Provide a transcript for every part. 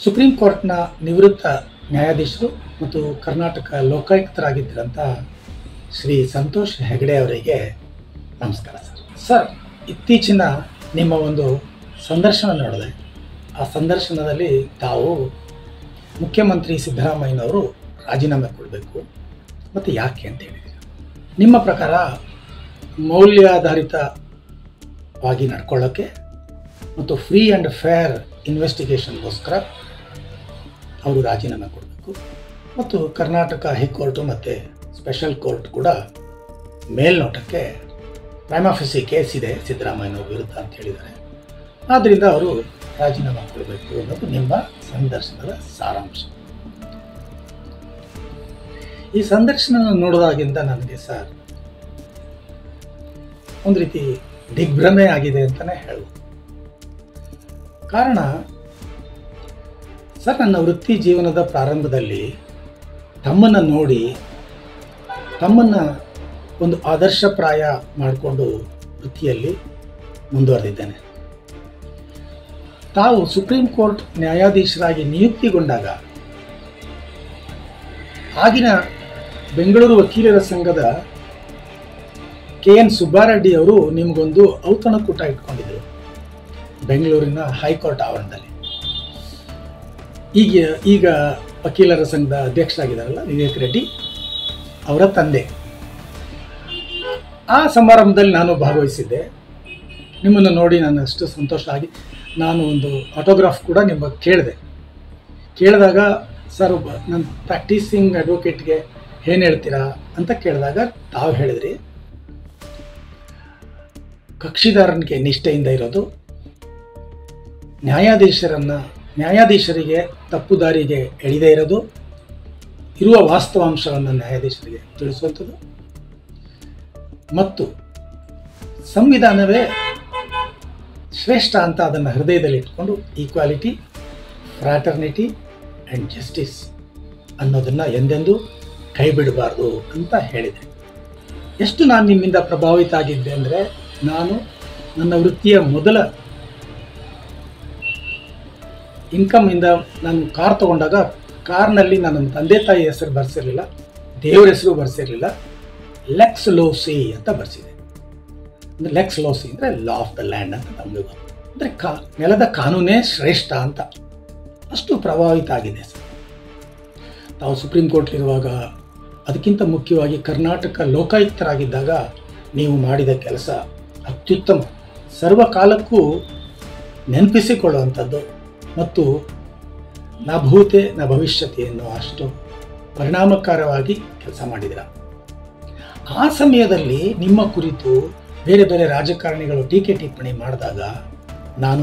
Supreme ಕೋರ್ಟ್ನ ನಿವೃತ್ತ ನ್ಯಾಯಾಧೀಶರು ಮತ್ತು ಕರ್ನಾಟಕ ಲೋಕಾಯುಕ್ತರಾಗಿದ್ದರಂಥ ಶ್ರೀ ಸಂತೋಷ್ ಹೆಗಡೆ ಅವರಿಗೆ ನಮಸ್ಕಾರ ಸರ್. ಇತ್ತೀಚಿನ ನಿಮ್ಮ ಒಂದು ಸಂದರ್ಶನ ನೋಡಿದೆ. ಆ ಸಂದರ್ಶನದಲ್ಲಿ ತಾವು ಮುಖ್ಯಮಂತ್ರಿ ಸಿದ್ದರಾಮಯ್ಯನವರು ರಾಜೀನಾಮೆ ಕೊಡಬೇಕು ಮತ್ತು ಯಾಕೆ ಅಂತ ಹೇಳಿದ್ದೀರಿ. ನಿಮ್ಮ ಪ್ರಕಾರ ಮೌಲ್ಯಾಧಾರಿತವಾಗಿ ನಡ್ಕೊಳ್ಳೋಕ್ಕೆ ಮತ್ತು ಫ್ರೀ ಆ್ಯಂಡ್ ಫೇರ್ ಇನ್ವೆಸ್ಟಿಗೇಷನ್ಗೋಸ್ಕರ ಅವರು ರಾಜೀನಾಮೆ ಕೊಡಬೇಕು ಮತ್ತು ಕರ್ನಾಟಕ ಹೈಕೋರ್ಟು ಮತ್ತು ಸ್ಪೆಷಲ್ ಕೋರ್ಟ್ ಕೂಡ ಮೇಲ್ನೋಟಕ್ಕೆ ಪ್ರೈಮಾ ಫೇಸಿ ಕೇಸ್ ಇದೆ ಸಿದ್ದರಾಮಯ್ಯನವ್ರ ವಿರುದ್ಧ ಅಂತ ಹೇಳಿದ್ದಾರೆ. ಆದ್ದರಿಂದ ಅವರು ರಾಜೀನಾಮೆ ಕೊಡಬೇಕು ಅನ್ನೋದು ನಿಮ್ಮ ಸಂದರ್ಶನದ ಸಾರಾಂಶ. ಈ ಸಂದರ್ಶನ ನೋಡಿದಾಗಿಂದ ನನಗೆ ಸರ್ ಒಂದು ರೀತಿ ದಿಗ್ಭ್ರಮೆ ಆಗಿದೆ ಅಂತಲೇ ಹೇಳ್ಬೋದು. ಕಾರಣ ಸರ್, ನನ್ನ ವೃತ್ತಿ ಜೀವನದ ಪ್ರಾರಂಭದಲ್ಲಿ ತಮ್ಮನ್ನು ನೋಡಿ ತಮ್ಮನ್ನು ಒಂದು ಆದರ್ಶಪ್ರಾಯ ಮಾಡಿಕೊಂಡು ವೃತ್ತಿಯಲ್ಲಿ ಮುಂದುವರೆದಿದ್ದೇನೆ. ತಾವು ಸುಪ್ರೀಂ ಕೋರ್ಟ್ ನ್ಯಾಯಾಧೀಶರಾಗಿ ನಿಯುಕ್ತಿಗೊಂಡಾಗ ಆಗಿನ ಬೆಂಗಳೂರು ವಕೀಲರ ಸಂಘದ KN ಸುಬ್ಬಾರೆಡ್ಡಿ ಅವರು ನಿಮಗೊಂದು ಔತಣಕೂಟ ಇಟ್ಕೊಂಡಿದ್ದರು ಬೆಂಗಳೂರಿನ ಹೈಕೋರ್ಟ್ ಆವರಣದಲ್ಲಿ. ಈಗ ವಕೀಲರ ಸಂಘದ ಅಧ್ಯಕ್ಷರಾಗಿದ್ದಾರಲ್ಲ ವಿವೇಕ್ ರೆಡ್ಡಿ ಅವರ ತಂದೆ. ಆ ಸಮಾರಂಭದಲ್ಲಿ ನಾನು ಭಾಗವಹಿಸಿದ್ದೆ. ನಿಮ್ಮನ್ನು ನೋಡಿ ನಾನು ಅಷ್ಟು ಸಂತೋಷ ಆಗಿ ನಾನು ಒಂದು ಆಟೋಗ್ರಾಫ್ ಕೂಡ ನಿಮ್ಮ ಕೇಳಿದಾಗ ಸರ್, ನನ್ನ ಪ್ರಾಕ್ಟೀಸಿಂಗ್ ಅಡ್ವೊಕೇಟ್ಗೆ ಏನು ಹೇಳ್ತೀರಾ ಅಂತ ಕೇಳಿದಾಗ ತಾವು ಹೇಳಿದ್ರಿ, ಕಕ್ಷಿದಾರನಿಗೆ ನಿಷ್ಠೆಯಿಂದ ಇರೋದು, ನ್ಯಾಯಾಧೀಶರಿಗೆ ತಪ್ಪು ದಾರಿಗೆ ಎಳೆದೇ ಇರೋದು, ಇರುವ ವಾಸ್ತವಾಂಶವನ್ನು ನ್ಯಾಯಾಧೀಶರಿಗೆ ತಿಳಿಸುವಂಥದ್ದು ಮತ್ತು ಸಂವಿಧಾನವೇ ಶ್ರೇಷ್ಠ ಅಂತ ಅದನ್ನು ಹೃದಯದಲ್ಲಿ ಇಟ್ಕೊಂಡು ಈಕ್ವಾಲಿಟಿ, ಫ್ರಾಟರ್ನಿಟಿ ಆ್ಯಂಡ್ ಜಸ್ಟಿಸ್ ಅನ್ನೋದನ್ನು ಎಂದೆಂದೂ ಕೈ ಬಿಡಬಾರ್ದು ಅಂತ ಹೇಳಿದೆ. ಎಷ್ಟು ನಾನು ನಿಮ್ಮಿಂದ ಪ್ರಭಾವಿತ ಆಗಿದ್ದೆ ಅಂದರೆ, ನಾನು ನನ್ನ ವೃತ್ತಿಯ ಮೊದಲ ಇನ್ಕಮಿಂದ ನಾನು ಕಾರ್ ತೊಗೊಂಡಾಗ ಕಾರ್ನಲ್ಲಿ ನನ್ನ ತಂದೆ ತಾಯಿ ಹೆಸರು ಬರೆಸಿರಲಿಲ್ಲ, ದೇವರ ಹೆಸರು ಬರೆಸಿರಲಿಲ್ಲ, ಲೆಕ್ಸ್ ಲೋಸಿ ಅಂತ ಬರೆಸಿದೆ. ಅಂದರೆ ಲೆಕ್ಸ್ ಲೋಸಿ ಅಂದರೆ ಲಾ ಆಫ್ ದ ಲ್ಯಾಂಡ್ ಅಂತ ನಮಗೆ ಅಂದರೆ ನೆಲದ ಕಾನೂನೇ ಶ್ರೇಷ್ಠ ಅಂತ. ಅಷ್ಟು ಪ್ರಭಾವಿತ ಆಗಿದೆ ಸರ್. ತಾವು ಸುಪ್ರೀಂ ಕೋರ್ಟ್ಲಿರುವಾಗ, ಅದಕ್ಕಿಂತ ಮುಖ್ಯವಾಗಿ ಕರ್ನಾಟಕ ಲೋಕಾಯುಕ್ತರಾಗಿದ್ದಾಗ ನೀವು ಮಾಡಿದ ಕೆಲಸ ಅತ್ಯುತ್ತಮ, ಸರ್ವಕಾಲಕ್ಕೂ ನೆನಪಿಸಿಕೊಳ್ಳುವಂಥದ್ದು ಮತ್ತು ನ ಭೂತೆ ನ ಭವಿಷ್ಯತೆ ಎನ್ನುವ ಅಷ್ಟು ಪರಿಣಾಮಕಾರವಾಗಿ ಕೆಲಸ ಮಾಡಿದಿರ. ಆ ಸಮಯದಲ್ಲಿ ನಿಮ್ಮ ಕುರಿತು ಬೇರೆ ಬೇರೆ ರಾಜಕಾರಣಿಗಳು ಟೀಕೆ ಟಿಪ್ಪಣಿ ಮಾಡಿದಾಗ ನಾನು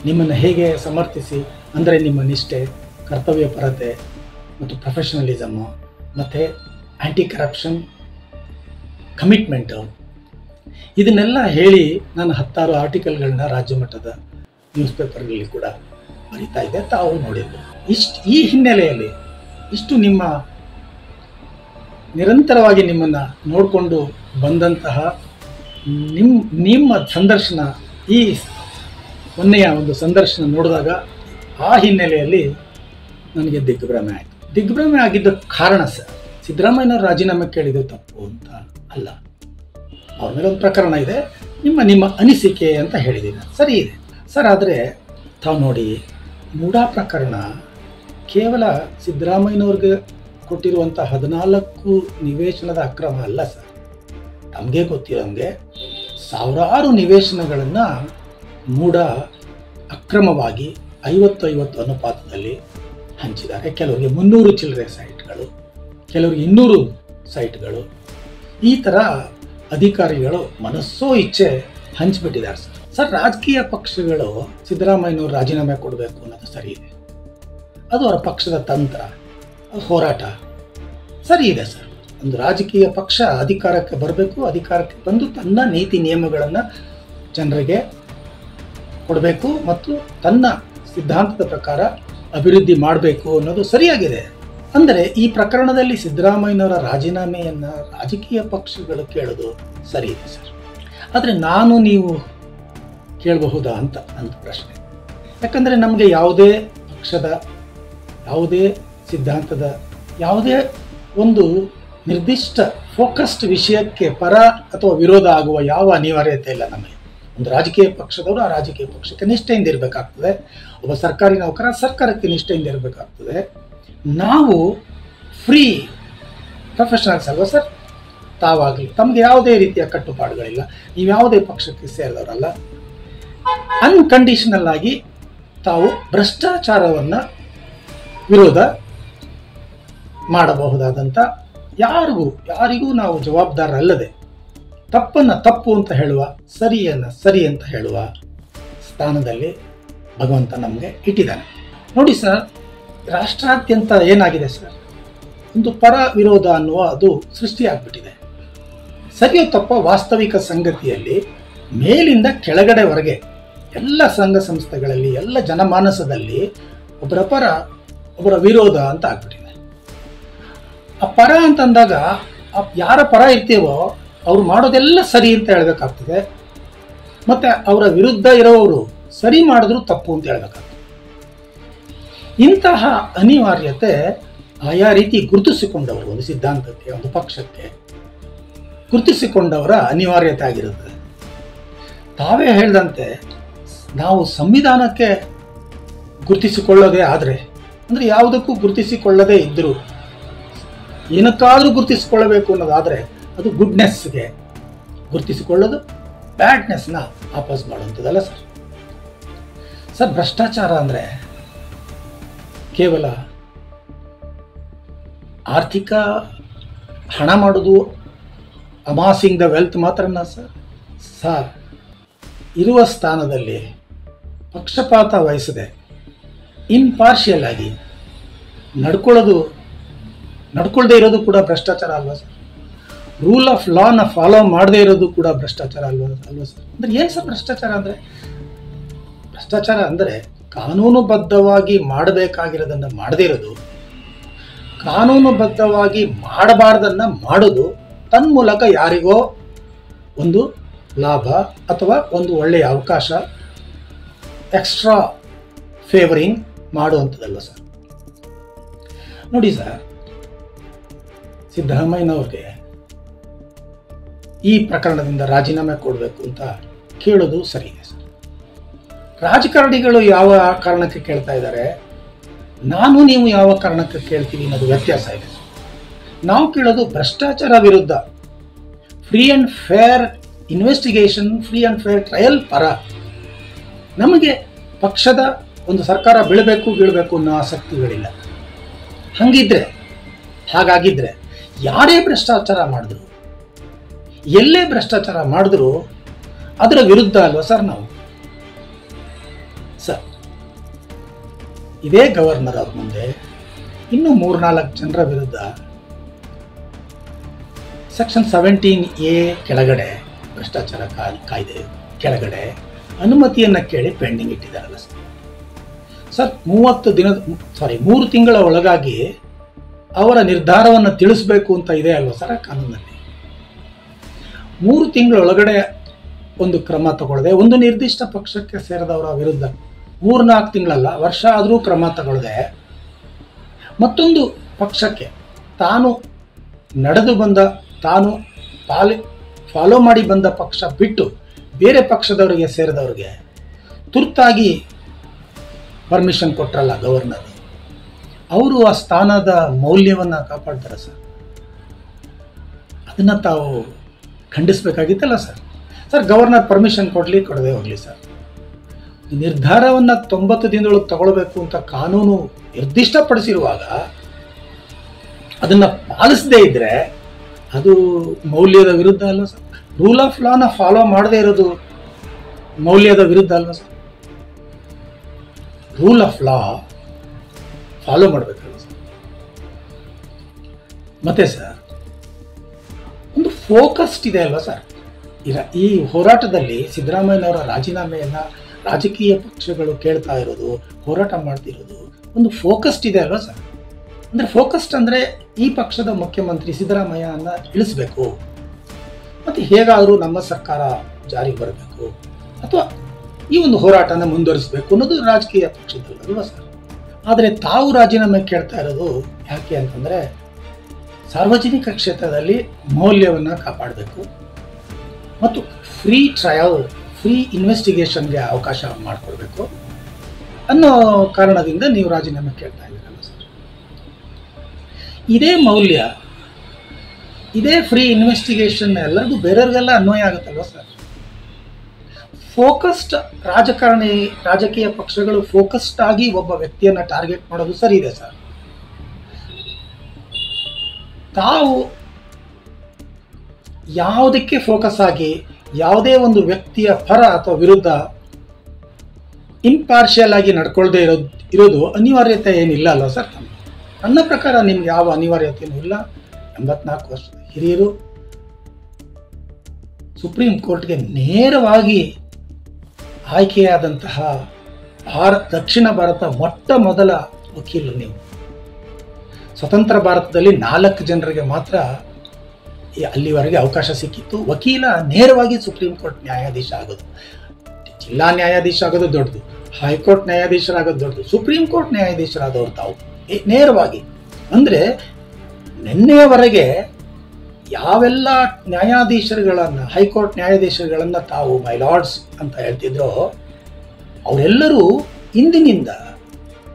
ನಿಮ್ಮನ್ನು ಹೇಗೆ ಸಮರ್ಥಿಸಿ, ಅಂದರೆ ನಿಮ್ಮ ನಿಷ್ಠೆ, ಕರ್ತವ್ಯಪರತೆ ಮತ್ತು ಪ್ರೊಫೆಷನಲಿಸಮ್ಮು ಮತ್ತು ಆ್ಯಂಟಿ ಕರಪ್ಷನ್ ಕಮಿಟ್ಮೆಂಟು ಇದನ್ನೆಲ್ಲ ಹೇಳಿ ನಾನು 10 ಆರ್ಟಿಕಲ್ಗಳನ್ನ ರಾಜ್ಯ ಮಟ್ಟದ ನ್ಯೂಸ್ ಪೇಪರ್ಗಳಲ್ಲಿ ಕೂಡ ಬರೀತಾ ಇದ್ದೆ, ತಾವು ನೋಡಿರ್ಬೋದು. ಈ ಹಿನ್ನೆಲೆಯಲ್ಲಿ ಇಷ್ಟು ನಿರಂತರವಾಗಿ ನಿಮ್ಮನ್ನು ನೋಡಿಕೊಂಡು ಬಂದಂತಹ ನಿಮ್ಮ ಸಂದರ್ಶನ, ಈ ಮೊನ್ನೆಯ ಒಂದು ಸಂದರ್ಶನ ನೋಡಿದಾಗ ಆ ಹಿನ್ನೆಲೆಯಲ್ಲಿ ನನಗೆ ದಿಗ್ಭ್ರಮೆ ಆಯಿತು. ದಿಗ್ಭ್ರಮೆ ಆಗಿದ್ದ ಕಾರಣ ಸರ್, ಸಿದ್ದರಾಮಯ್ಯನವರು ರಾಜೀನಾಮೆ ಕೇಳಿದ್ದು ತಪ್ಪು ಅಂತ ಅಲ್ಲ, ಅವ್ರ ಮೇಲೆ ಒಂದು ಪ್ರಕರಣ ಇದೆ, ನಿಮ್ಮ ಅನಿಸಿಕೆ ಅಂತ ಹೇಳಿದ್ದೀನಿ, ಸರಿ ಇದೆ ಸರ್. ಆದರೆ ತಾವು ನೋಡಿ, ಮೂಡಾ ಪ್ರಕರಣ ಕೇವಲ ಸಿದ್ದರಾಮಯ್ಯನವ್ರಿಗೆ ಕೊಟ್ಟಿರುವಂಥ 14 ನಿವೇಶನದ ಅಕ್ರಮ ಅಲ್ಲ ಸರ್. ತಮಗೆ ಗೊತ್ತಿರೋಂಗೆ ಸಾವಿರಾರು ನಿವೇಶನಗಳನ್ನು ಮೂಡಾ ಅಕ್ರಮವಾಗಿ 50-50 ಅನುಪಾತದಲ್ಲಿ ಹಂಚಿದ್ದಾರೆ. ಕೆಲವರಿಗೆ 300 ಚಿಲ್ಲರೆ ಸೈಟ್ಗಳು, ಕೆಲವರಿಗೆ 200 ಸೈಟ್ಗಳು. ಈ ಥರ ಅಧಿಕಾರಿಗಳು ಮನಸ್ಸೋ ಇಚ್ಛೆ ಹಂಚಿಬಿಟ್ಟಿದ್ದಾರೆ ಸರ್. ರಾಜಕೀಯ ಪಕ್ಷಗಳು ಸಿದ್ದರಾಮಯ್ಯನವರು ರಾಜೀನಾಮೆ ಕೊಡಬೇಕು ಅನ್ನೋದು ಸರಿ ಇದೆ, ಅದು ಅವರ ಪಕ್ಷದ ತಂತ್ರ, ಹೋರಾಟ ಸರಿ ಇದೆ ಸರ್. ಒಂದು ರಾಜಕೀಯ ಪಕ್ಷ ಅಧಿಕಾರಕ್ಕೆ ಬರಬೇಕು, ಅಧಿಕಾರಕ್ಕೆ ಬಂದು ತನ್ನ ನೀತಿ ನಿಯಮಗಳನ್ನು ಜನರಿಗೆ ಕೊಡಬೇಕು ಮತ್ತು ತನ್ನ ಸಿದ್ಧಾಂತದ ಪ್ರಕಾರ ಅಭಿವೃದ್ಧಿ ಮಾಡಬೇಕು ಅನ್ನೋದು ಸರಿಯಾಗಿದೆ. ಅಂದರೆ ಈ ಪ್ರಕರಣದಲ್ಲಿ ಸಿದ್ದರಾಮಯ್ಯನವರ ರಾಜೀನಾಮೆಯನ್ನು ರಾಜಕೀಯ ಪಕ್ಷಗಳು ಕೇಳೋದು ಸರಿ ಇದೆ ಸರ್. ಆದರೆ ನೀವು ಕೇಳಬಹುದಾ ಅಂತ ನನ್ನ ಪ್ರಶ್ನೆ. ಯಾಕಂದರೆ ನಮಗೆ ಯಾವುದೇ ಪಕ್ಷದ, ಯಾವುದೇ ಸಿದ್ಧಾಂತದ, ಯಾವುದೇ ಒಂದು ನಿರ್ದಿಷ್ಟ ಫೋಕಸ್ಡ್ ವಿಷಯಕ್ಕೆ ಪರ ಅಥವಾ ವಿರೋಧ ಆಗುವ ಯಾವ ಅನಿವಾರ್ಯತೆ ಇಲ್ಲ ನಮಗೆ. ಒಂದು ರಾಜಕೀಯ ಪಕ್ಷದವರು ಆ ರಾಜಕೀಯ ಪಕ್ಷಕ್ಕೆ ನಿಷ್ಠೆಯಿಂದ ಇರಬೇಕಾಗ್ತದೆ, ಒಬ್ಬ ಸರ್ಕಾರಿ ನೌಕರ ಸರ್ಕಾರಕ್ಕೆ ನಿಷ್ಠೆಯಿಂದ ಇರಬೇಕಾಗ್ತದೆ. ನಾವು ಫ್ರೀ ಪ್ರೊಫೆಷನಲ್ಸ್ ಅಲ್ವಾ ಸರ್, ತಾವಾಗಲಿ ತಮಗೆ ಯಾವುದೇ ರೀತಿಯ ಕಟ್ಟುಪಾಡುಗಳಿಲ್ಲ, ನೀವು ಯಾವುದೇ ಪಕ್ಷಕ್ಕೆ ಸೇರಿದವರಲ್ಲ. ಅನ್ಕಂಡೀಷನಲ್ ಆಗಿ ತಾವು ಭ್ರಷ್ಟಾಚಾರವನ್ನು ವಿರೋಧ ಮಾಡಬಹುದಾದಂಥ ಯಾರಿಗೂ ನಾವು ಜವಾಬ್ದಾರರಲ್ಲದೆ ತಪ್ಪನ್ನು ತಪ್ಪು ಅಂತ ಹೇಳುವ, ಸರಿಯನ್ನು ಸರಿ ಅಂತ ಹೇಳುವ ಸ್ಥಾನದಲ್ಲಿ ಭಗವಂತ ನಮಗೆ ಇಟ್ಟಿದ್ದಾನೆ. ನೋಡಿ ಸರ್, ರಾಷ್ಟ್ರಾದ್ಯಂತ ಏನಾಗಿದೆ ಸರ್, ಒಂದು ಪರ ವಿರೋಧ ಅನ್ನುವ ಅದು ಸೃಷ್ಟಿಯಾಗ್ಬಿಟ್ಟಿದೆ. ಸರಿಯೋ ತಪ್ಪ ವಾಸ್ತವಿಕ ಸಂಗತಿಯಲ್ಲಿ ಮೇಲಿಂದ ಕೆಳಗಡೆವರೆಗೆ ಎಲ್ಲ ಸಂಘ ಸಂಸ್ಥೆಗಳಲ್ಲಿ, ಎಲ್ಲ ಜನಮಾನಸದಲ್ಲಿ ಒಬ್ಬರ ಪರ ಒಬ್ಬರ ವಿರೋಧ ಅಂತ ಆಗ್ಬಿಟ್ಟಿದೆ. ಆ ಪರ ಅಂತಂದಾಗ ಯಾರ ಪರ ಇರ್ತೀವೋ ಅವ್ರು ಮಾಡೋದೆಲ್ಲ ಸರಿ ಅಂತ ಹೇಳ್ಬೇಕಾಗ್ತದೆ, ಮತ್ತು ಅವರ ವಿರುದ್ಧ ಇರೋವರು ಸರಿ ಮಾಡಿದ್ರು ತಪ್ಪು ಅಂತ ಹೇಳ್ಬೇಕಾಗ್ತದೆ. ಇಂತಹ ಅನಿವಾರ್ಯತೆ ಆಯಾ ರೀತಿ ಗುರುತಿಸಿಕೊಂಡವರು, ಒಂದು ಸಿದ್ಧಾಂತಕ್ಕೆ, ಒಂದು ಪಕ್ಷಕ್ಕೆ ಗುರುತಿಸಿಕೊಂಡವರ ಅನಿವಾರ್ಯತೆ ಆಗಿರುತ್ತದೆ. ತಾವೇ ಹೇಳಿದಂತೆ ನಾವು ಸಂವಿಧಾನಕ್ಕೆ ಗುರುತಿಸಿಕೊಳ್ಳೋದೇ ಆದರೆ, ಅಂದರೆ ಯಾವುದಕ್ಕೂ ಗುರುತಿಸಿಕೊಳ್ಳದೇ ಇದ್ದರೂ ಏನಕ್ಕಾದರೂ ಗುರುತಿಸಿಕೊಳ್ಳಬೇಕು ಅನ್ನೋದಾದರೆ ಅದು ಗುಡ್ನೆಸ್ಗೆ ಗುರುತಿಸಿಕೊಳ್ಳೋದು, ಬ್ಯಾಡ್ನೆಸ್ನ ವಾಪಸ್ ಮಾಡುವಂಥದ್ದಲ್ಲ ಸರ್. ಸರ್, ಭ್ರಷ್ಟಾಚಾರ ಅಂದರೆ ಕೇವಲ ಆರ್ಥಿಕ ಹಣ ಮಾಡೋದು, ಅಮಾಸಿಂಗ್ ದ ವೆಲ್ತ್ ಮಾತ್ರನ ಸರ್. ಇರುವ ಸ್ಥಾನದಲ್ಲಿ ಪಕ್ಷಪಾತ ವಹಿಸದೆ ಇಂಪಾರ್ಷಿಯಲ್ ಆಗಿ ನಡ್ಕೊಳ್ದೇ ಇರೋದು ಕೂಡ ಭ್ರಷ್ಟಾಚಾರ ಅಲ್ವಾ ಸರ್? ರೂಲ್ ಆಫ್ ಲಾನ ಫಾಲೋ ಮಾಡದೇ ಇರೋದು ಕೂಡ ಭ್ರಷ್ಟಾಚಾರ ಅಲ್ವಾ ಸರ್? ಅಂದರೆ ಏನು ಸರ್ ಭ್ರಷ್ಟಾಚಾರ ಅಂದರೆ? ಭ್ರಷ್ಟಾಚಾರ ಅಂದರೆ ಕಾನೂನುಬದ್ಧವಾಗಿ ಮಾಡಬೇಕಾಗಿರೋದನ್ನು ಮಾಡದೇ ಇರೋದು, ಕಾನೂನುಬದ್ಧವಾಗಿ ಮಾಡಬಾರ್ದನ್ನು ಮಾಡೋದು, ತನ್ಮೂಲಕ ಯಾರಿಗೋ ಒಂದು ಲಾಭ ಅಥವಾ ಒಂದು ಒಳ್ಳೆಯ ಅವಕಾಶ, ಎಕ್ಸ್ಟ್ರಾ ಫೇವರಿಂಗ್ ಮಾಡುವಂಥದ್ದಲ್ವ ಸರ್? ನೋಡಿ ಸರ್, ಸಿದ್ದರಾಮಯ್ಯನವ್ರಿಗೆ ಈ ಪ್ರಕರಣದಿಂದ ರಾಜೀನಾಮೆ ಕೊಡಬೇಕು ಅಂತ ಕೇಳೋದು ಸರಿಯೇ ಸರ್? ರಾಜಕಾರಣಿಗಳು ಯಾವ ಕಾರಣಕ್ಕೆ ಕೇಳ್ತಾ ಇದ್ದಾರೆ, ನೀವು ಯಾವ ಕಾರಣಕ್ಕೆ ಕೇಳ್ತೀವಿ ಅನ್ನೋದು ವ್ಯತ್ಯಾಸ ಇದೆ. ನಾವು ಕೇಳೋದು ಭ್ರಷ್ಟಾಚಾರ ವಿರುದ್ಧ free and fair investigation, free and fair trial ಪರ. ನಮಗೆ ಪಕ್ಷದ ಒಂದು ಸರ್ಕಾರ ಬೀಳಬೇಕು ಅನ್ನೋ ಆಸಕ್ತಿಗಳಿಲ್ಲ. ಹಾಗಾಗಿದ್ರೆ ಯಾರೇ ಭ್ರಷ್ಟಾಚಾರ ಮಾಡಿದ್ರು, ಎಲ್ಲೇ ಭ್ರಷ್ಟಾಚಾರ ಮಾಡಿದ್ರು ಅದರ ವಿರುದ್ಧ ಅಲ್ವಾ ಸರ್ ನಾವು? ಸರ್, ಇದೇ ಗವರ್ನರ್ ಅವ್ರ ಮುಂದೆ ಇನ್ನೂ 3-4 ಜನರ ವಿರುದ್ಧ ಸೆಕ್ಷನ್ 17A ಕೆಳಗಡೆ, ಭ್ರಷ್ಟಾಚಾರ ಕಾಯ್ದೆ ಕೆಳಗಡೆ ಅನುಮತಿಯನ್ನು ಕೇಳಿ ಪೆಂಡಿಂಗ್ ಇಟ್ಟಿದ್ದಾರಲ್ಲ ಸರ್. 3 ತಿಂಗಳ ಒಳಗಾಗಿ ಅವರ ನಿರ್ಧಾರವನ್ನು ತಿಳಿಸಬೇಕು ಅಂತ ಇದೆ ಅಲ್ವಾ ಸರ್ ಕಾನೂನಲ್ಲಿ? 3 ತಿಂಗಳೊಳಗಡೆ ಒಂದು ಕ್ರಮ ತಗೊಳ್ಳದೆ, ಒಂದು ನಿರ್ದಿಷ್ಟ ಪಕ್ಷಕ್ಕೆ ಸೇರಿದವರ ವಿರುದ್ಧ 3-4 ತಿಂಗಳಲ್ಲ, ವರ್ಷ ಆದರೂ ಕ್ರಮ ತಗೊಳ್ಳದೆ, ಮತ್ತೊಂದು ಪಕ್ಷಕ್ಕೆ ತಾನು ಫಾಲೋ ಮಾಡಿ ಬಂದ ಪಕ್ಷ ಬಿಟ್ಟು ಬೇರೆ ಪಕ್ಷದವರಿಗೆ ಸೇರಿದವ್ರಿಗೆ ತುರ್ತಾಗಿ ಪರ್ಮಿಷನ್ ಕೊಟ್ಟರಲ್ಲ ಗವರ್ನರ್, ಅವರು ಆ ಸ್ಥಾನದ ಮೌಲ್ಯವನ್ನು ಕಾಪಾಡ್ತಾರೆ ಸರ್. ಅದನ್ನು ತಾವು ಖಂಡಿಸಬೇಕಾಗಿತ್ತಲ್ಲ ಸರ್. ಗವರ್ನರ್ ಪರ್ಮಿಷನ್ ಕೊಡದೆ ಹೋಗಲಿ ಸರ್, ನಿರ್ಧಾರವನ್ನು 90 ದಿನದೊಳಗೆ ತಗೊಳ್ಬೇಕು ಅಂತ ಕಾನೂನು ನಿರ್ದಿಷ್ಟಪಡಿಸಿರುವಾಗ ಅದನ್ನು ಪಾಲಿಸದೇ ಇದ್ದರೆ ಅದು ಮೌಲ್ಯದ ವಿರುದ್ಧ ಅಲ್ವ ಸರ್? ರೂಲ್ ಆಫ್ ಲಾನ ಫಾಲೋ ಮಾಡದೇ ಇರೋದು ಮೌಲ್ಯದ ವಿರುದ್ಧ ಅಲ್ವ sir? Rule of law follow ಮಾಡಬೇಕಲ್ವ ಸರ್? ಮತ್ತೆ ಸರ್, ಒಂದು ಫೋಕಸ್ಡ್ ಇದೆ ಅಲ್ವಾ ಸರ್? ಈ ಹೋರಾಟದಲ್ಲಿ ಸಿದ್ದರಾಮಯ್ಯನವರ ರಾಜೀನಾಮೆಯನ್ನು ರಾಜಕೀಯ ಪಕ್ಷಗಳು ಕೇಳ್ತಾ ಇರೋದು, ಹೋರಾಟ ಮಾಡ್ತಿರೋದು ಒಂದು ಫೋಕಸ್ಡ್ ಇದೆ ಅಲ್ವಾ ಸರ್? ಅಂದರೆ ಫೋಕಸ್ಡ್ ಅಂದರೆ ಈ ಪಕ್ಷದ ಮುಖ್ಯಮಂತ್ರಿ ಸಿದ್ದರಾಮಯ್ಯನ ಇಳಿಸಬೇಕು, ಮತ್ತು ಹೇಗಾದರೂ ನಮ್ಮ ಸರ್ಕಾರ ಜಾರಿಗೆ ಬರಬೇಕು, ಅಥವಾ ಈ ಒಂದು ಹೋರಾಟನ ಮುಂದುವರಿಸಬೇಕು ಅನ್ನೋದು ರಾಜಕೀಯ ಪಕ್ಷದಲ್ಲಲ್ವ ಸರ್. ಆದರೆ ತಾವು ರಾಜೀನಾಮೆ ಕೇಳ್ತಾ ಇರೋದು ಯಾಕೆ ಅಂತಂದರೆ ಸಾರ್ವಜನಿಕ ಕ್ಷೇತ್ರದಲ್ಲಿ ಮೌಲ್ಯವನ್ನು ಕಾಪಾಡಬೇಕು ಮತ್ತು ಫ್ರೀ ಟ್ರಯಲ್, ಫ್ರೀ ಇನ್ವೆಸ್ಟಿಗೇಷನ್ಗೆ ಅವಕಾಶ ಮಾಡಿಕೊಡ್ಬೇಕು ಅನ್ನೋ ಕಾರಣದಿಂದ ನೀವು ರಾಜೀನಾಮೆ ಕೇಳ್ತಾ ಇದ್ದೀರಲ್ಲ ಸರ್. ಇದೇ ಮೌಲ್ಯ, ಇದೇ ಫ್ರೀ ಇನ್ವೆಸ್ಟಿಗೇಷನ್ ಎಲ್ಲರಿಗೂ ಬೇರೆಯವ್ರಿಗೆಲ್ಲ ಅನ್ವಯ ಆಗುತ್ತಲ್ವ ಸರ್. ಫೋಕಸ್ಡ್ ರಾಜಕೀಯ ಪಕ್ಷಗಳು ಫೋಕಸ್ಡ್ ಆಗಿ ಒಬ್ಬ ವ್ಯಕ್ತಿಯನ್ನು ಟಾರ್ಗೆಟ್ ಮಾಡೋದು ಸರಿ ಇದೆ ಸರ್. ತಾವು ಯಾವುದಕ್ಕೆ ಫೋಕಸ್ ಆಗಿ ಯಾವುದೇ ಒಂದು ವ್ಯಕ್ತಿಯ ಪರ ಅಥವಾ ವಿರುದ್ಧ ಇಂಪಾರ್ಷಿಯಲ್ ಆಗಿ ನಡ್ಕೊಳ್ದೇ ಇರೋದು ಅನಿವಾರ್ಯತೆ ಏನಿಲ್ಲ ಅಲ್ವ ಸರ್. ನನ್ನ ಪ್ರಕಾರ ನಿಮ್ಗೆ ಯಾವ ಅನಿವಾರ್ಯತೆಯೂ ಇಲ್ಲ. 84 ವರ್ಷದ ಹಿರಿಯರು ಸುಪ್ರೀಂ ಕೋರ್ಟ್ಗೆ ನೇರವಾಗಿ ಆಯ್ಕೆಯಾದಂತಹ ದಕ್ಷಿಣ ಭಾರತ ಮೊಟ್ಟ ಮೊದಲ ವಕೀಲರು ನೀವು. ಸ್ವತಂತ್ರ ಭಾರತದಲ್ಲಿ 4 ಜನರಿಗೆ ಮಾತ್ರ ಅಲ್ಲಿವರೆಗೆ ಅವಕಾಶ ಸಿಕ್ಕಿತ್ತು. ವಕೀಲ ನೇರವಾಗಿ ಸುಪ್ರೀಂ ಕೋರ್ಟ್ ನ್ಯಾಯಾಧೀಶ ಆಗೋದು, ಜಿಲ್ಲಾ ನ್ಯಾಯಾಧೀಶ ಆಗೋದು ದೊಡ್ಡದು, ಹೈಕೋರ್ಟ್ ನ್ಯಾಯಾಧೀಶರಾಗೋದು ದೊಡ್ಡದು, ಸುಪ್ರೀಂ ಕೋರ್ಟ್ ನ್ಯಾಯಾಧೀಶರಾದವರು ತಾವು ನೇರವಾಗಿ. ಅಂದರೆ ನಿನ್ನೆಯವರೆಗೆ ಯಾವೆಲ್ಲ ನ್ಯಾಯಾಧೀಶರುಗಳನ್ನು, ಹೈಕೋರ್ಟ್ ನ್ಯಾಯಾಧೀಶರುಗಳನ್ನು ತಾವು ಮೈ ಲಾರ್ಡ್ಸ್ ಅಂತ ಹೇಳ್ತಿದ್ರೋ ಅವರೆಲ್ಲರೂ ಇಂದಿನಿಂದ,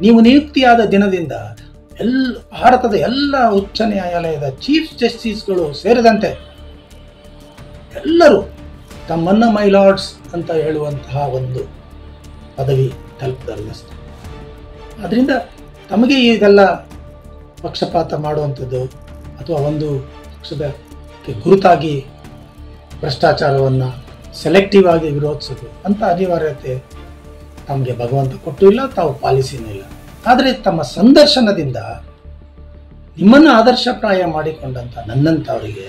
ನೀವು ನಿಯುಕ್ತಿಯಾದ ದಿನದಿಂದ ಭಾರತದ ಎಲ್ಲ ಉಚ್ಚ ನ್ಯಾಯಾಲಯದ ಚೀಫ್ ಜಸ್ಟಿಸ್ಗಳು ಸೇರಿದಂತೆ ಎಲ್ಲರೂ ತಮ್ಮನ್ನ ಮೈ ಲಾರ್ಡ್ಸ್ ಅಂತ ಹೇಳುವಂತಹ ಒಂದು ಪದವಿ ತಲುಪಿದಲ್ಲ. ಅದರಿಂದ ತಮಗೆ ಇದೆಲ್ಲ ಪಕ್ಷಪಾತ ಮಾಡುವಂಥದ್ದು ಅಥವಾ ಒಂದು ಪಕ್ಷದಕ್ಕೆ ಗುರುತಾಗಿ ಭ್ರಷ್ಟಾಚಾರವನ್ನು ಸೆಲೆಕ್ಟಿವ್ ಆಗಿ ವಿರೋಧಿಸೋದು ಅಂತ ಅನಿವಾರ್ಯತೆ ತಮಗೆ ಭಗವಂತ ಕೊಟ್ಟು ಇಲ್ಲ, ತಾವು ಪಾಲಿಸಿನೂ ಇಲ್ಲ. ಆದರೆ ತಮ್ಮ ಸಂದರ್ಶನದಿಂದ ನಿಮ್ಮನ್ನು ಆದರ್ಶಪ್ರಾಯ ಮಾಡಿಕೊಂಡಂಥ ನನ್ನಂಥವರಿಗೆ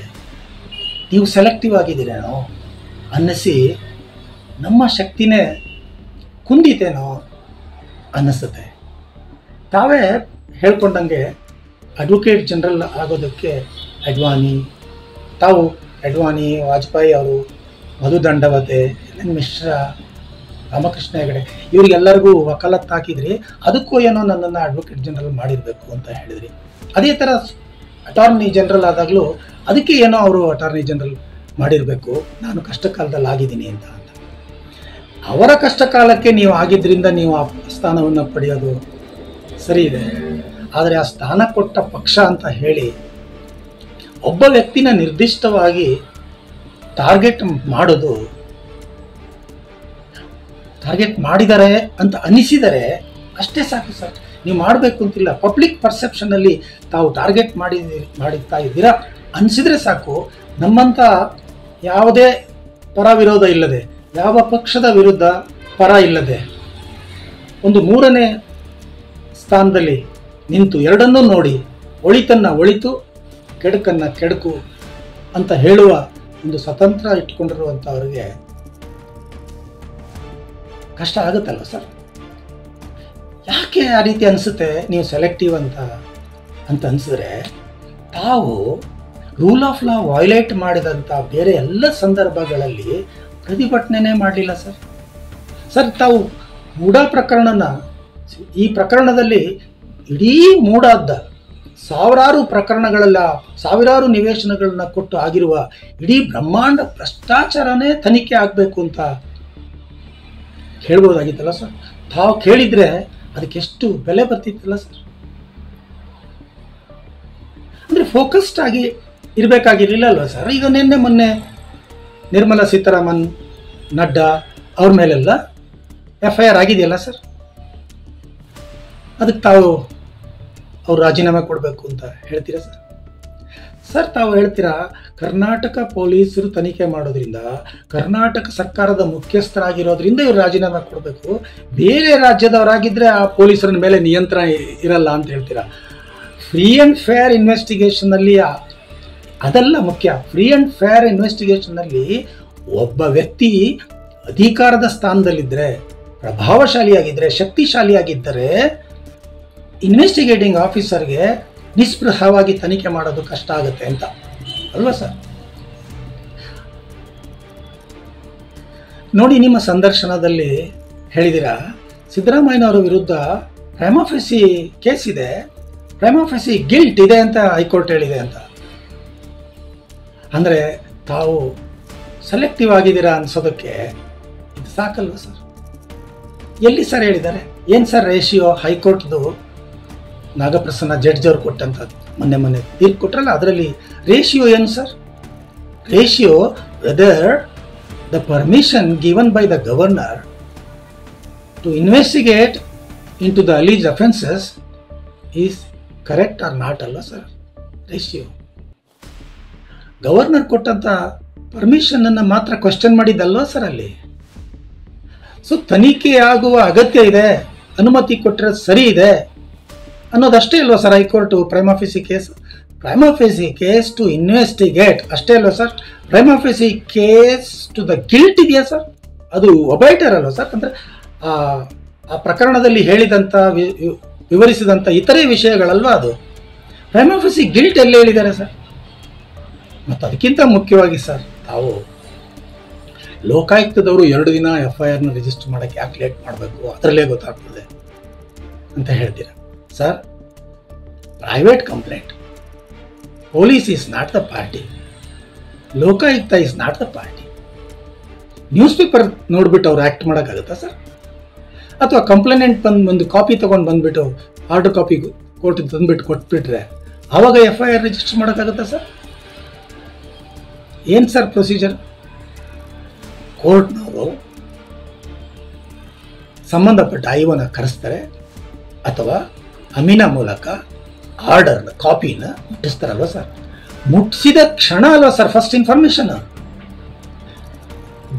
ನೀವು ಸೆಲೆಕ್ಟಿವ್ ಆಗಿದ್ದೀರೇನೋ ಅನ್ನಿಸಿ ನಮ್ಮ ಶಕ್ತಿನೇ ಕುಂದಿತೇನೋ ಅನ್ನಿಸುತ್ತೆ. ತಾವೇ ಹೇಳ್ಕೊಂಡಂಗೆ ಅಡ್ವೊಕೇಟ್ ಜನರಲ್ ಆಗೋದಕ್ಕೆ ಅಡ್ವಾಣಿ, ವಾಜಪೇಯಿ ಅವರು, ಮಧು ದಂಡವತೆ, ಎನ್ ಮಿಶ್ರಾ, ರಾಮಕೃಷ್ಣ ಹೆಗಡೆ ಇವರಿಗೆಲ್ಲರಿಗೂ ವಕಾಲತ್ತು ಹಾಕಿದ್ರಿ. ಅದಕ್ಕೂ ಏನೋ ನನ್ನನ್ನು ಅಡ್ವೊಕೇಟ್ ಜನರಲ್ ಮಾಡಿರಬೇಕು ಅಂತ ಹೇಳಿದ್ರಿ. ಅದೇ ಥರ ಅಟಾರ್ನಿ ಜನರಲ್ ಆದಾಗಲೂ ಅದಕ್ಕೆ ಏನೋ ಅವರು ಅಟಾರ್ನಿ ಜನರಲ್ ಮಾಡಿರಬೇಕು, ನಾನು ಕಷ್ಟ ಕಾಲದಲ್ಲಿ ಆಗಿದ್ದೀನಿ ಅಂತ. ಅವರ ಕಷ್ಟ ಕಾಲಕ್ಕೆ ನೀವು ಆಗಿದ್ದರಿಂದ ನೀವು ಆ ಸ್ಥಾನವನ್ನು ಪಡೆಯೋದು ಸರಿ ಇದೆ. ಆದರೆ ಆ ಸ್ಥಾನ ಕೊಟ್ಟ ಪಕ್ಷ ಅಂತ ಹೇಳಿ ಒಬ್ಬ ವ್ಯಕ್ತಿನ ನಿರ್ದಿಷ್ಟವಾಗಿ ಟಾರ್ಗೆಟ್ ಮಾಡೋದು, ಟಾರ್ಗೆಟ್ ಮಾಡಿದ್ದಾರೆ ಅಂತ ಅನಿಸಿದರೆ ಅಷ್ಟೇ ಸಾಕು ಸರ್. ನೀವು ಮಾಡಬೇಕು ಅಂತಿಲ್ಲ. ಪಬ್ಲಿಕ್ ಪರ್ಸೆಪ್ಷನಲ್ಲಿ ತಾವು ಟಾರ್ಗೆಟ್ ಮಾಡುತ್ತಾ ಇದ್ದೀರಾ ಅನಿಸಿದರೆ ಸಾಕು. ನಮ್ಮಂಥ ಯಾವುದೇ ಪರ ವಿರೋಧ ಇಲ್ಲದೆ, ಯಾವ ಪಕ್ಷದ ವಿರುದ್ಧ ಪರ ಇಲ್ಲದೆ, ಒಂದು 3ನೇ ಸ್ಥಾನದಲ್ಲಿ ನಿಂತು ಎರಡನ್ನೂ ನೋಡಿ ಒಳಿತನ್ನು ಒಳಿತು ಕೆಡುಕನ್ನು ಕೆಡುಕು ಅಂತ ಹೇಳುವ ಒಂದು ಸ್ವತಂತ್ರ ಇಟ್ಕೊಂಡಿರುವಂಥವ್ರಿಗೆ ಕಷ್ಟ ಆಗುತ್ತಲ್ಲ ಸರ್. ಯಾಕೆ ಆ ರೀತಿ ಅನಿಸುತ್ತೆ? ನೀವು ಸೆಲೆಕ್ಟಿವ್ ಅಂತ ಅನಿಸಿದ್ರೆ ತಾವು ರೂಲ್ ಆಫ್ ಲಾ ವೈಲೇಟ್ ಮಾಡಿದಂಥ ಬೇರೆ ಎಲ್ಲ ಸಂದರ್ಭಗಳಲ್ಲಿ ಪ್ರತಿಭಟನೆ ಮಾಡಲಿಲ್ಲ ಸರ್. ತಾವು ಮೂಡಾ ಪ್ರಕರಣನ, ಈ ಪ್ರಕರಣದಲ್ಲಿ ಇಡೀ ಮೂಡಾದ ಸಾವಿರಾರು ನಿವೇಶನಗಳನ್ನ ಕೊಟ್ಟು ಆಗಿರುವ ಇಡೀ ಬ್ರಹ್ಮಾಂಡ ಭ್ರಷ್ಟಾಚಾರನೇ ತನಿಖೆ ಆಗಬೇಕು ಅಂತ ಹೇಳ್ಬೋದಾಗಿತ್ತಲ್ಲ ಸರ್. ತಾವು ಕೇಳಿದರೆ ಅದಕ್ಕೆಷ್ಟು ಬೆಲೆ ಬರ್ತಿತ್ತಲ್ಲ ಸರ್. ಅಂದರೆ ಫೋಕಸ್ಡ್ ಆಗಿ ಇರಬೇಕಾಗಿರಲಿಲ್ಲ ಅಲ್ವ ಸರ್. ಈಗ ನಿನ್ನೆ ಮೊನ್ನೆ ನಿರ್ಮಲಾ ಸೀತಾರಾಮನ್, ನಡ್ಡಾ ಅವ್ರ ಮೇಲೆಲ್ಲ FIR ಆಗಿದೆಯಲ್ಲ ಸರ್. ಅದಕ್ಕೆ ಅವ್ರು ರಾಜೀನಾಮೆ ಕೊಡಬೇಕು ಅಂತ ಹೇಳ್ತೀರಾ ಸರ್? ತಾವು ಹೇಳ್ತೀರಾ ಕರ್ನಾಟಕ ಪೊಲೀಸರು ತನಿಖೆ ಮಾಡೋದ್ರಿಂದ, ಕರ್ನಾಟಕ ಸರ್ಕಾರದ ಮುಖ್ಯಸ್ಥರಾಗಿರೋದ್ರಿಂದ ಇವ್ರು ರಾಜೀನಾಮೆ ಕೊಡಬೇಕು, ಬೇರೆ ರಾಜ್ಯದವರಾಗಿದ್ದರೆ ಆ ಪೊಲೀಸರ ಮೇಲೆ ನಿಯಂತ್ರಣ ಇರಲ್ಲ ಅಂತ ಹೇಳ್ತೀರಾ. ಫ್ರೀ ಆ್ಯಂಡ್ ಫೇರ್ ಇನ್ವೆಸ್ಟಿಗೇಷನ್ನಲ್ಲಿ ಅದೆಲ್ಲ ಮುಖ್ಯ. ಫ್ರೀ ಆ್ಯಂಡ್ ಫೇರ್ ಇನ್ವೆಸ್ಟಿಗೇಷನ್ನಲ್ಲಿ ಒಬ್ಬ ವ್ಯಕ್ತಿ ಅಧಿಕಾರದ ಸ್ಥಾನದಲ್ಲಿದ್ದರೆ, ಪ್ರಭಾವಶಾಲಿಯಾಗಿದ್ದರೆ, ಶಕ್ತಿಶಾಲಿಯಾಗಿದ್ದರೆ ಇನ್ವೆಸ್ಟಿಗೇಟಿಂಗ್ ಆಫೀಸರ್ಗೆ ನಿಸ್ಪೃಹವಾಗಿ ತನಿಖೆ ಮಾಡೋದು ಕಷ್ಟ ಆಗುತ್ತೆ ಅಂತ ಅಲ್ವಾ ಸರ್? ನೋಡಿ, ನಿಮ್ಮ ಸಂದರ್ಶನದಲ್ಲಿ ಹೇಳಿದಿರಾ ಸಿದ್ದರಾಮಯ್ಯನವರ ವಿರುದ್ಧ ಪ್ರೈಮಾಫೆಸಿ ಕೇಸ್ ಇದೆ, ಪ್ರೈಮಾಫೆಸಿ ಗಿಲ್ಟ್ ಇದೆ ಅಂತ ಹೈಕೋರ್ಟ್ ಹೇಳಿದೆ ಅಂತ. ಅಂದರೆ ತಾವು ಸೆಲೆಕ್ಟಿವ್ ಆಗಿದ್ದೀರಾ ಅನ್ಸೋದಕ್ಕೆ ಇದು ಸಾಕಲ್ವ ಸರ್? ಎಲ್ಲಿ ಸರ್ ಹೇಳಿದ್ದಾರೆ? ಏನು ಸರ್ ರೇಷಿಯೋ? ಹೈಕೋರ್ಟ್ದು ನಾಗಪ್ರಸನ್ನ ಜಡ್ಜ್ ಅವ್ರು ಕೊಟ್ಟಂಥದ್ದು ಮೊನ್ನೆ ತೀರ್ಪು ಕೊಟ್ರಲ್ಲ, ಅದರಲ್ಲಿ ರೇಷಿಯೋ ಏನು sir? Ratio whether the permission given by the governor to investigate into the alleged offences is correct or not ಅಲ್ವ ಸರ್? ರೇಷಿಯೋ ಗವರ್ನರ್ ಕೊಟ್ಟಂಥ ಪರ್ಮಿಷನನ್ನು ಮಾತ್ರ ಕ್ವಶನ್ ಮಾಡಿದ್ದಲ್ವ ಸರ್ ಅಲ್ಲಿ? ಸೊ ತನಿಖೆ ಆಗುವ ಅಗತ್ಯ ಇದೆ, ಅನುಮತಿ ಕೊಟ್ಟರೆ ಸರಿ ಇದೆ ಅನ್ನೋದಷ್ಟೇ ಅಲ್ವ sir high court prima facie case to investigate ಅಷ್ಟೇ ಅಲ್ವ sir? Prima facie case to the guilt ಇದೆಯಾ ಸರ್? ಅದು ಒಬೈಟರ್ ಅಲ್ವ ಸರ್? ಅಂದರೆ ಆ ಪ್ರಕರಣದಲ್ಲಿ ಹೇಳಿದಂಥ ವಿವರಿಸಿದಂಥ ಇತರೆ ವಿಷಯಗಳಲ್ವ ಅದು? ಪ್ರೈಮಾಫೆಸಿ ಗಿಲ್ಟ್ ಎಲ್ಲಿ ಹೇಳಿದ್ದಾರೆ ಸರ್? ಮತ್ತು ಅದಕ್ಕಿಂತ ಮುಖ್ಯವಾಗಿ ಸರ್, ತಾವು ಲೋಕಾಯುಕ್ತದವರು 2 ದಿನ FIRನ ರಿಜಿಸ್ಟರ್ ಮಾಡೋಕ್ಕೆ ಯಾಕೆ ಲೇಟ್ ಮಾಡಬೇಕು, ಅದರಲ್ಲೇ ಗೊತ್ತಾಗ್ತದೆ ಅಂತ ಹೇಳ್ತೀರಾ sir? Private complaint, police is not the party, Lokayukta is not the party. News paper ನೋಡ್ಬಿಟ್ಟು ಅವ್ರು ಆ್ಯಕ್ಟ್ ಮಾಡೋಕ್ಕಾಗುತ್ತಾ ಸರ್? ಅಥವಾ ಕಂಪ್ಲೇನೆಂಟ್ ಒಂದು ಕಾಪಿ ತೊಗೊಂಡು ಬಂದುಬಿಟ್ಟು ಆರ್ಡರ್ ಕಾಪಿ ಕೋರ್ಟಿಗೆ ತಂದುಬಿಟ್ಟು ಕೊಟ್ಬಿಟ್ರೆ ಆವಾಗ FIR ರಿಜಿಸ್ಟರ್ ಮಾಡೋಕ್ಕಾಗುತ್ತಾ ಸರ್? ಏನು ಸರ್ ಪ್ರೊಸೀಜರ್? ಕೋರ್ಟ್ನವರು ಸಂಬಂಧಪಟ್ಟ ಐವನ ಕರೆಸ್ತಾರೆ ಅಥವಾ ಅಮೀನ ಮೂಲಕ ಆರ್ಡರ್ನ ಕಾಪಿನ ಮುಟ್ಟಿಸ್ತಾರಲ್ವ ಸರ್? ಮುಟ್ಟಿಸಿದ ಕ್ಷಣ ಅಲ್ವ ಸರ್ ಫಸ್ಟ್ ಇನ್ಫಾರ್ಮೇಶನ್?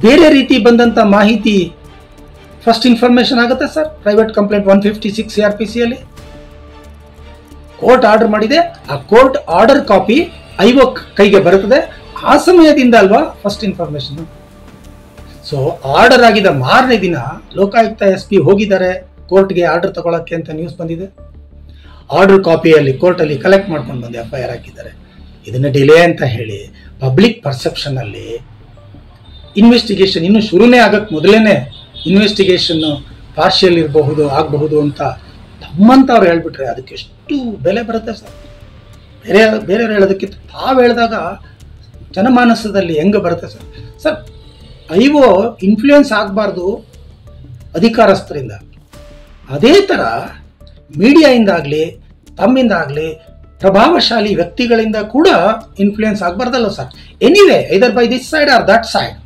ಬೇರೆ ರೀತಿ ಬಂದಂಥ ಮಾಹಿತಿ ಫಸ್ಟ್ ಇನ್ಫಾರ್ಮೇಶನ್ ಆಗುತ್ತೆ ಸರ್? ಪ್ರೈವೇಟ್ ಕಂಪ್ಲೇಂಟ್ 156 CRPCಯಲ್ಲಿ ಕೋರ್ಟ್ ಆರ್ಡರ್ ಮಾಡಿದೆ, ಆ ಕೋರ್ಟ್ ಆರ್ಡರ್ ಕಾಪಿ ಐವೋ ಕೈಗೆ ಬರುತ್ತದೆ, ಆ ಸಮಯದಿಂದ ಅಲ್ವಾ ಫಸ್ಟ್ ಇನ್ಫಾರ್ಮೇಶನ್? ಸೊ ಆರ್ಡರ್ ಆಗಿದ ಮಾರನೇ ದಿನ ಲೋಕಾಯುಕ್ತ SP ಹೋಗಿದ್ದಾರೆ ಕೋರ್ಟ್ಗೆ ಆರ್ಡರ್ ತಗೊಳಕ್ಕೆ ಅಂತ ನ್ಯೂಸ್ ಬಂದಿದೆ. ಆರ್ಡರ್ ಕಾಪಿಯಲ್ಲಿ ಕೋರ್ಟಲ್ಲಿ ಕಲೆಕ್ಟ್ ಮಾಡ್ಕೊಂಡು ಬಂದು FIR ಹಾಕಿದ್ದಾರೆ. ಇದನ್ನು ಡಿಲೇ ಅಂತ ಹೇಳಿ ಪಬ್ಲಿಕ್ ಪರ್ಸೆಪ್ಷನಲ್ಲಿ ಇನ್ವೆಸ್ಟಿಗೇಷನ್ ಇನ್ನೂ ಶುರುನೇ ಆಗಕ್ಕೆ ಮೊದಲೇ ಇನ್ವೆಸ್ಟಿಗೇಷನ್ನು ಪಾರ್ಷಿಯಲ್ ಆಗಬಹುದು ಅಂತ ತಮ್ಮಂತವ್ರು ಹೇಳ್ಬಿಟ್ರೆ ಅದಕ್ಕೆ ಎಷ್ಟು ಬೆಲೆ ಬರುತ್ತೆ ಸರ್? ಬೇರೆಯವ್ರು ಹೇಳೋದಕ್ಕಿಂತ ತಾವು ಹೇಳಿದಾಗ ಜನಮಾನಸದಲ್ಲಿ ಹೆಂಗೆ ಬರುತ್ತೆ ಸರ್? ಸರ್, ಐವೋ ಇನ್ಫ್ಲೂಯೆನ್ಸ್ ಆಗಬಾರ್ದು ಅಧಿಕಾರಸ್ಥರಿಂದ, ಅದೇ ಥರ ಮೀಡಿಯಾಯಿಂದಾಗಲಿ ತಮ್ಮಿಂದಾಗಲಿ ಪ್ರಭಾವಶಾಲಿ ವ್ಯಕ್ತಿಗಳಿಂದ ಕೂಡ ಇನ್ಫ್ಲೂಯೆನ್ಸ್ ಆಗಬಾರ್ದಲ್ಲ sir? Anyway either by this side or that side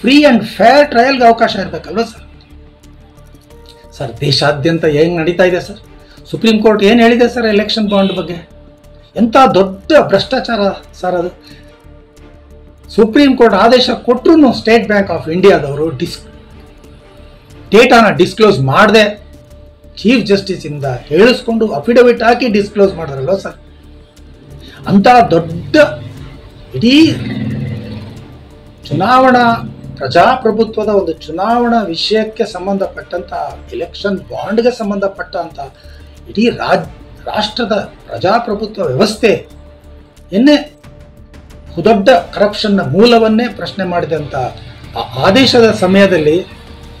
free and fair ಟ್ರಯಲ್ಗೆ ಅವಕಾಶ ಇರಬೇಕಲ್ವ ಸರ್? ಸರ್, ದೇಶಾದ್ಯಂತ ಹೆಂಗೆ ನಡೀತಾ ಇದೆ ಸರ್? ಸುಪ್ರೀಂ ಕೋರ್ಟ್ ಏನು ಹೇಳಿದೆ ಸರ್ ಎಲೆಕ್ಷನ್ ಬಾಂಡ್ ಬಗ್ಗೆ? ಎಂಥ ದೊಡ್ಡ ಭ್ರಷ್ಟಾಚಾರ ಸರ್ ಅದು. ಸುಪ್ರೀಂ ಕೋರ್ಟ್ ಆದೇಶ ಕೊಟ್ಟರು ಸ್ಟೇಟ್ ಬ್ಯಾಂಕ್ ಆಫ್ ಇಂಡಿಯಾದವರು ಡೇಟಾನ ಡಿಸ್ಕ್ಲೋಸ್ ಮಾಡದೆ ಚೀಫ್ ಜಸ್ಟಿಸ್ ಇಂದ ಹೇಳಿಸ್ಕೊಂಡು ಅಫಿಡವಿಟ್ ಹಾಕಿ ಡಿಸ್ಕ್ಲೋಸ್ ಮಾಡಿದ್ರಲ್ವ ಸರ್? ಅಂತ ದೊಡ್ಡ ಇಡೀ ಚುನಾವಣಾ ಪ್ರಜಾಪ್ರಭುತ್ವದ ಒಂದು ಚುನಾವಣಾ ವಿಷಯಕ್ಕೆ ಸಂಬಂಧಪಟ್ಟಂತ ಎಲೆಕ್ಷನ್ ಬಾಂಡ್ಗೆ ಸಂಬಂಧಪಟ್ಟಂತ ಇಡೀ ರಾಷ್ಟ್ರದ ಪ್ರಜಾಪ್ರಭುತ್ವ ವ್ಯವಸ್ಥೆ ಎನ್ನೇ ದೊಡ್ಡ ಕರಪ್ಷನ್ನ ಮೂಲವನ್ನೇ ಪ್ರಶ್ನೆ ಮಾಡಿದಂಥ ಆ ಆದೇಶದ ಸಮಯದಲ್ಲಿ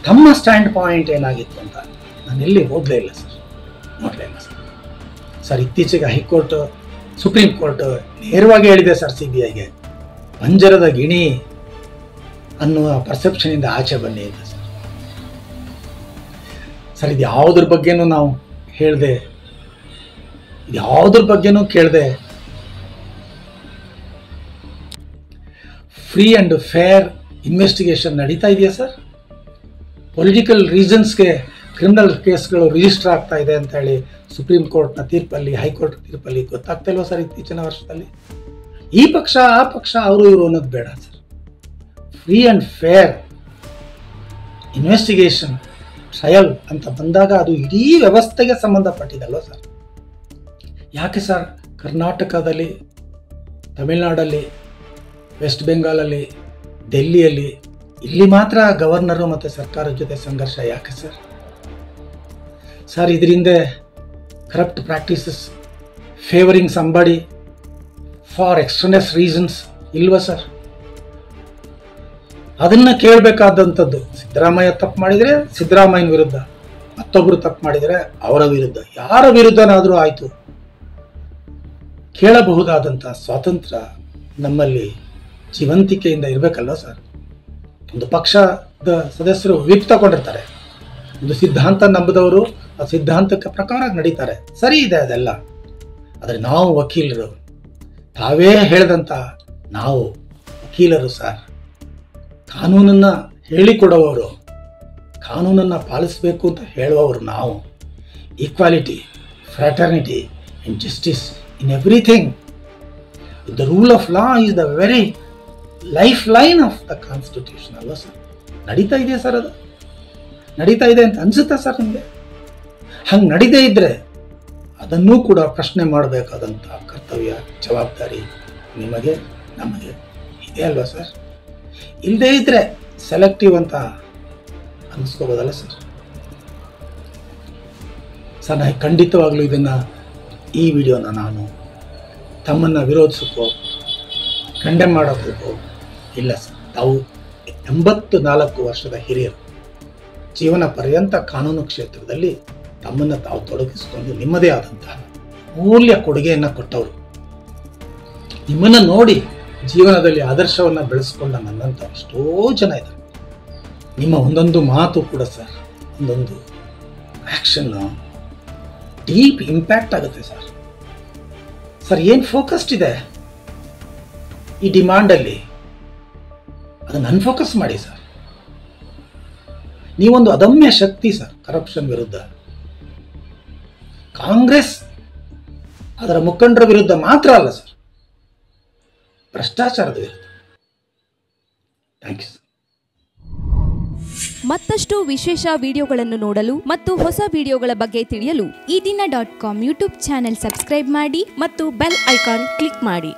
ತಮ್ಮ ಸ್ಟ್ಯಾಂಡ್ ಪಾಯಿಂಟ್ ಏನಾಗಿತ್ತು ಅಂತ ನಾನು ಎಲ್ಲಿ ಓದಲೇ ಇಲ್ಲ ಸರ್, ನೋಡಲೇ ಇಲ್ಲ ಸರ್. ಸರ್, ಇತ್ತೀಚೆಗೆ ಹೈಕೋರ್ಟ್ ಸುಪ್ರೀಂ ಕೋರ್ಟ್ ನೇರವಾಗಿ ಹೇಳಿದೆ ಸರ್ CBIಗೆ ಪಂಜರದ ಗಿಣಿ ಅನ್ನುವ ಪರ್ಸೆಪ್ಷನಿಂದ ಆಚೆ ಬನ್ನಿ ಅಂತ ಸರ್. ಸರ್, ಇದು ಯಾವುದ್ರ ಬಗ್ಗೆನೂ ನಾವು ಹೇಳಿದೆ, ಯಾವುದ್ರ ಬಗ್ಗೆನೂ ಕೇಳಿದೆ ಫ್ರೀ ಆ್ಯಂಡ್ ಫೇರ್ ಇನ್ವೆಸ್ಟಿಗೇಷನ್ ನಡೀತಾ ಇದೆಯಾ ಸರ್? ಪೊಲಿಟಿಕಲ್ ರೀಸನ್ಸ್ಗೆ ಕ್ರಿಮಿನಲ್ ಕೇಸ್ಗಳು ರಿಜಿಸ್ಟರ್ ಆಗ್ತಾ ಇದೆ ಅಂತ ಹೇಳಿ ಸುಪ್ರೀಂ ಕೋರ್ಟ್ನ ತೀರ್ಪಲ್ಲಿ, ಹೈಕೋರ್ಟ್ ತೀರ್ಪಲ್ಲಿ ಗೊತ್ತಾಗ್ತಾ ಇಲ್ವ ಸರ್ ಇತ್ತೀಚಿನ ವರ್ಷದಲ್ಲಿ? ಈ ಪಕ್ಷ ಆ ಪಕ್ಷ ಅವರು ಇವರು ಅನ್ನೋದು ಬೇಡ sir. Free and fair investigation trial ಅಂತ ಬಂದಾಗ ಅದು ಇಡೀ ವ್ಯವಸ್ಥೆಗೆ ಸಂಬಂಧಪಟ್ಟಿದಲ್ವ ಸರ್? ಯಾಕೆ ಸರ್ ಕರ್ನಾಟಕದಲ್ಲಿ, ತಮಿಳುನಾಡಲ್ಲಿ, ವೆಸ್ಟ್ ಬೆಂಗಾಲಲ್ಲಿ, ಡೆಲ್ಲಿಯಲ್ಲಿ ಇಲ್ಲಿ ಮಾತ್ರ ಗವರ್ನರು ಮತ್ತು ಸರ್ಕಾರದ ಜೊತೆ ಸಂಘರ್ಷ ಯಾಕೆ ಸರ್? ಸರ್, ಇದರಿಂದ corrupt practices favouring somebody for extraneous reasons ಇಲ್ವಾ ಸರ್? ಅದನ್ನು ಕೇಳಬೇಕಾದಂಥದ್ದು. ಸಿದ್ದರಾಮಯ್ಯ ತಪ್ಪು ಮಾಡಿದರೆ ಸಿದ್ದರಾಮಯ್ಯನ ವಿರುದ್ಧ, ಮತ್ತೊಬ್ಬರು ತಪ್ಪು ಮಾಡಿದರೆ ಅವರ ವಿರುದ್ಧ, ಯಾರ ವಿರುದ್ಧನಾದರೂ ಆಯಿತು, ಕೇಳಬಹುದಾದಂಥ ಸ್ವಾತಂತ್ರ್ಯ ನಮ್ಮಲ್ಲಿ ಜೀವಂತಿಕೆಯಿಂದ ಇರಬೇಕಲ್ವ ಸರ್. ಒಂದು ಪಕ್ಷದ ಸದಸ್ಯರು ವಿಪ್ ತಗೊಂಡಿರ್ತಾರೆ, ಒಂದು ಸಿದ್ಧಾಂತ ನಂಬಿದವರು ಆ ಸಿದ್ಧಾಂತಕ್ಕೆ ಪ್ರಕಾರ ನಡೀತಾರೆ, ಸರಿ ಇದೆ ಅದೆಲ್ಲ. ಆದರೆ ನಾವು ವಕೀಲರು, ತಾವೇ ಹೇಳಿದಂಥ ನಾವು ವಕೀಲರು ಸರ್, ಕಾನೂನನ್ನು ಹೇಳಿಕೊಡುವವರು, ಕಾನೂನನ್ನು ಪಾಲಿಸಬೇಕು ಅಂತ ಹೇಳುವವರು ನಾವು. Equality, fraternity and justice in everything. The rule of law is the very lifeline of the constitution ಅಲ್ವಾ ಸರ್. ನಡೀತಾ ಇದೆ ಸರ್, ಅದು ನಡೀತಾ ಇದೆ ಅಂತ ಅನಿಸುತ್ತಾ ಸರ್ ನಿಮಗೆ? ಹಂಗೆ ನಡೀದೇ ಇದ್ದರೆ ಅದನ್ನೂ ಕೂಡ ಪ್ರಶ್ನೆ ಮಾಡಬೇಕಾದಂಥ ಕರ್ತವ್ಯ, ಜವಾಬ್ದಾರಿ ನಿಮಗೆ ನಮಗೆ ಇದೆ ಅಲ್ವಾ ಸರ್. ಇಲ್ಲದೇ ಇದ್ದರೆ ಸೆಲೆಕ್ಟಿವ್ ಅಂತ ಅನ್ನಿಸ್ಕೋಬೋದಲ್ಲ ಸರ್. ಸರ್, ನಾನು ಖಂಡಿತವಾಗ್ಲೂ ಇದನ್ನು, ಈ ವಿಡಿಯೋನ ನಾನು ತಮ್ಮನ್ನು ವಿರೋಧಿಸೋಕ್ಕೋ ಕಂಡೆಮ್ ಮಾಡೋಕ್ಕೋ ಇಲ್ಲ ಸರ್. ತಾವು 84 ವರ್ಷದ ಹಿರಿಯರು, ಜೀವನ ಪರ್ಯಂತ ಕಾನೂನು ಕ್ಷೇತ್ರದಲ್ಲಿ ತಮ್ಮನ್ನು ತಾವು ತೊಡಗಿಸಿಕೊಂಡು ನಿಮ್ಮದೇ ಆದಂತಹ ಮೂಲ್ಯ ಕೊಡುಗೆಯನ್ನು ಕೊಟ್ಟವರು. ನಿಮ್ಮನ್ನು ನೋಡಿ ಜೀವನದಲ್ಲಿ ಆದರ್ಶವನ್ನು ಬೆಳೆಸ್ಕೊಂಡ ನನ್ನಂಥ ಎಷ್ಟೋ ಜನ ಇದ್ದಾರೆ. ನಿಮ್ಮ ಒಂದೊಂದು ಮಾತು ಕೂಡ ಸರ್, ಒಂದೊಂದು ಆ್ಯಕ್ಷನ್ನು ಡೀಪ್ ಇಂಪ್ಯಾಕ್ಟ್ ಆಗುತ್ತೆ ಸರ್. ಸರ್, ಏನು ಫೋಕಸ್ಡ್ ಇದೆ ಈ ಡಿಮಾಂಡಲ್ಲಿ, ಅದನ್ನು ಅನ್ಫೋಕಸ್ ಮಾಡಿ ಸರ್. ನೀವೊಂದು ಅದಮ್ಯ ಶಕ್ತಿ ಸರ್ ಕರಪ್ಷನ್ ವಿರುದ್ಧ. ಕಾಂಗ್ರೆಸ್ ಅದರ ಮುಖಂಡರ ವಿರುದ್ಧ ಮಾತ್ರ ಅಲ್ಲ ಸರ್, ಭ್ರಷ್ಟಾಚಾರದ ವಿರುದ್ಧ. Thank you sir. ಮತ್ತಷ್ಟು ವಿಶೇಷ ವಿಡಿಯೋಗಳನ್ನು ನೋಡಲು ಮತ್ತು ಹೊಸ ವಿಡಿಯೋಗಳ ಬಗ್ಗೆ ತಿಳಿಯಲು ಈ ದಿನ .com ಯೂಟ್ಯೂಬ್ ಚಾನೆಲ್ ಸಬ್ಸ್ಕ್ರೈಬ್ ಮಾಡಿ ಮತ್ತು ಬೆಲ್ ಐಕಾನ್ ಕ್ಲಿಕ್ ಮಾಡಿ.